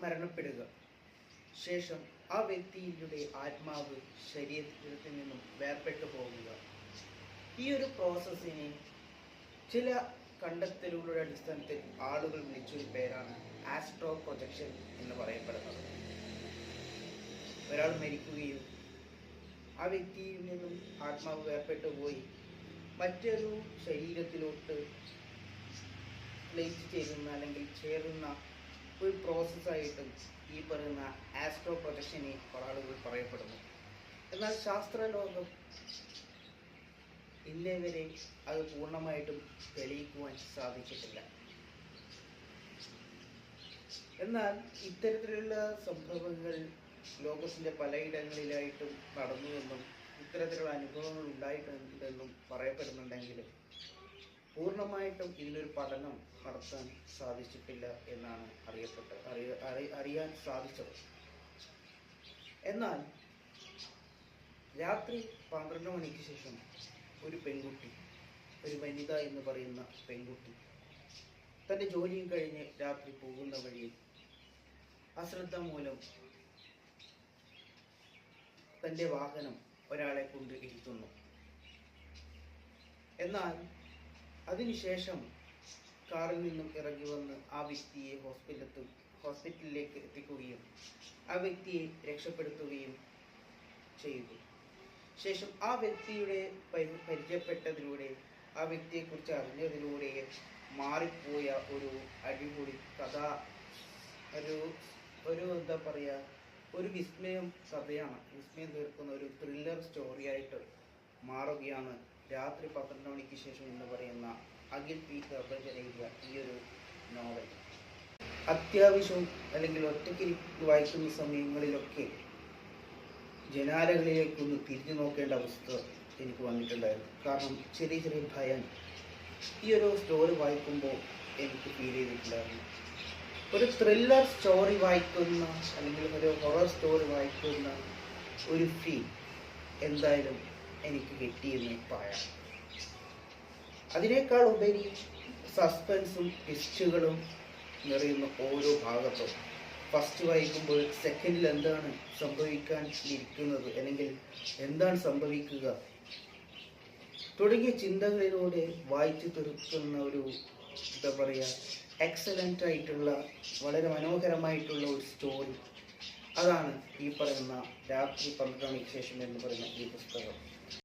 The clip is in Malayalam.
മരണപ്പെടുക. ശേഷം ആ വ്യക്തിയുടെ ആത്മാവ് ശരീരത്തിൽ നിന്നും വേർപെട്ടു പോകുക. ഈ ഒരു പ്രോസസ്സിനെ ചില കണ്ടെത്തലുകളുടെ അടിസ്ഥാനത്തിൽ ആളുകൾ വിളിച്ചൊരു പേരാണ് ആസ്ട്രോ പ്രൊജക്ഷൻ എന്ന് പറയപ്പെടുന്നത്. ഒരാൾ മരിക്കുകയും ആ വ്യക്തിയിൽ നിന്നും ആത്മാവ് വേർപെട്ടു പോയി മറ്റൊരു ശരീരത്തിലോട്ട് പ്ലേസ് ചെയ്യുന്ന അല്ലെങ്കിൽ ചേരുന്ന ഒരു പ്രോസസ്സായിട്ടും ഈ പറയുന്ന ആസ്ട്രോ പ്രൊജക്ഷനെ ആളുകൾ പറയപ്പെടുന്നു. എന്നാൽ ശാസ്ത്രലോകം ഇന്നേ വരെ അത് പൂർണ്ണമായിട്ടും തെളിയിക്കുവാൻ സാധിച്ചിട്ടില്ല. എന്നാൽ ഇത്തരത്തിലുള്ള സംഭവങ്ങൾ ലോകത്തിൻ്റെ പലയിടങ്ങളിലായിട്ടും നടന്നുവെന്നും ഇത്തരത്തിലുള്ള അനുഭവങ്ങൾ ഉണ്ടായിട്ടുണ്ടെന്നും പറയപ്പെടുന്നുണ്ടെങ്കിലും പൂർണ്ണമായിട്ടും ഇതിനൊരു പഠനം നടത്താൻ സാധിച്ചിട്ടില്ല എന്നാണ് അറിയാൻ സാധിച്ചത്. എന്നാൽ രാത്രി 12 മണിക്ക് ശേഷം ഒരു പെൺകുട്ടി, ഒരു വനിത എന്ന് പറയുന്ന പെൺകുട്ടി തൻ്റെ ജോലിയും കഴിഞ്ഞ് രാത്രി പോകുന്ന വഴിയിൽ അശ്രദ്ധ മൂലം തൻ്റെ വാഹനം ഒരാളെ കൊണ്ട് ഇടിക്കുന്നു. എന്നാൽ അതിനുശേഷം കാറിൽ നിന്നും ഇറങ്ങി വന്ന് ആ വ്യക്തിയെ ഹോസ്പിറ്റലിലേക്ക് എത്തിക്കുകയും ആ വ്യക്തിയെ രക്ഷപ്പെടുത്തുകയും ചെയ്തു. ശേഷം ആ വ്യക്തിയുടെ പരിചയപ്പെട്ടതിലൂടെ, ആ വ്യക്തിയെക്കുറിച്ച് അറിഞ്ഞതിലൂടെ മാറിപ്പോയ ഒരു അടിപൊളി കഥ, ഒരു എന്താ പറയുക, ഒരു വിസ്മയം കഥയാണ്. വിസ്മയം തീർക്കുന്ന ഒരു ത്രില്ലർ സ്റ്റോറിയായിട്ട് മാറുകയാണ് രാത്രി 12 മണിക്ക് ശേഷം എന്ന് പറയുന്ന അഖിൽ പി എഴുതിയ ഈ ഒരു നോവൽ. അത്യാവശ്യം അല്ലെങ്കിൽ ഒറ്റയ്ക്ക് വായിക്കുന്ന സമയങ്ങളിലൊക്കെ ജനാലകളിലേക്കൊന്ന് തിരിഞ്ഞു നോക്കേണ്ട അവസ്ഥ എനിക്ക് വന്നിട്ടുണ്ടായിരുന്നു. കാരണം ചെറിയ ചെറിയ ഭയം ഈ ഒരു സ്റ്റോറി വായിക്കുമ്പോൾ എനിക്ക് ഫീൽ ചെയ്തിട്ടുണ്ടായിരുന്നു. ഒരു ത്രില്ലർ സ്റ്റോറി വായിക്കുന്ന അല്ലെങ്കിൽ ഒരു ഹൊറർ സ്റ്റോറി വായിക്കുന്ന ഒരു ഫീൽ എന്തായാലും എനിക്ക് കിട്ടിയെന്ന് പറയാം. അതിനേക്കാൾ ഉപരി സസ്പെൻസും ട്വിസ്റ്റുകളും നിറയുന്ന ഓരോ ഭാഗത്തും ഫസ്റ്റ് വായിക്കുമ്പോൾ സെക്കൻഡിൽ എന്താണ് സംഭവിക്കാൻ ഇരിക്കുന്നത് അല്ലെങ്കിൽ എന്താണ് സംഭവിക്കുക തുടങ്ങിയ ചിന്തകളിലൂടെ വായിച്ചു തീർക്കുന്ന ഒരു എന്താ പറയുക, എക്സലൻ്റ് ആയിട്ടുള്ള വളരെ മനോഹരമായിട്ടുള്ള ഒരു സ്റ്റോറി. അതാണ് ഈ പറയുന്ന രാത്രി 12 മണിക്ക് ശേഷം എന്ന് പറയുന്ന ഈ പുസ്തകം.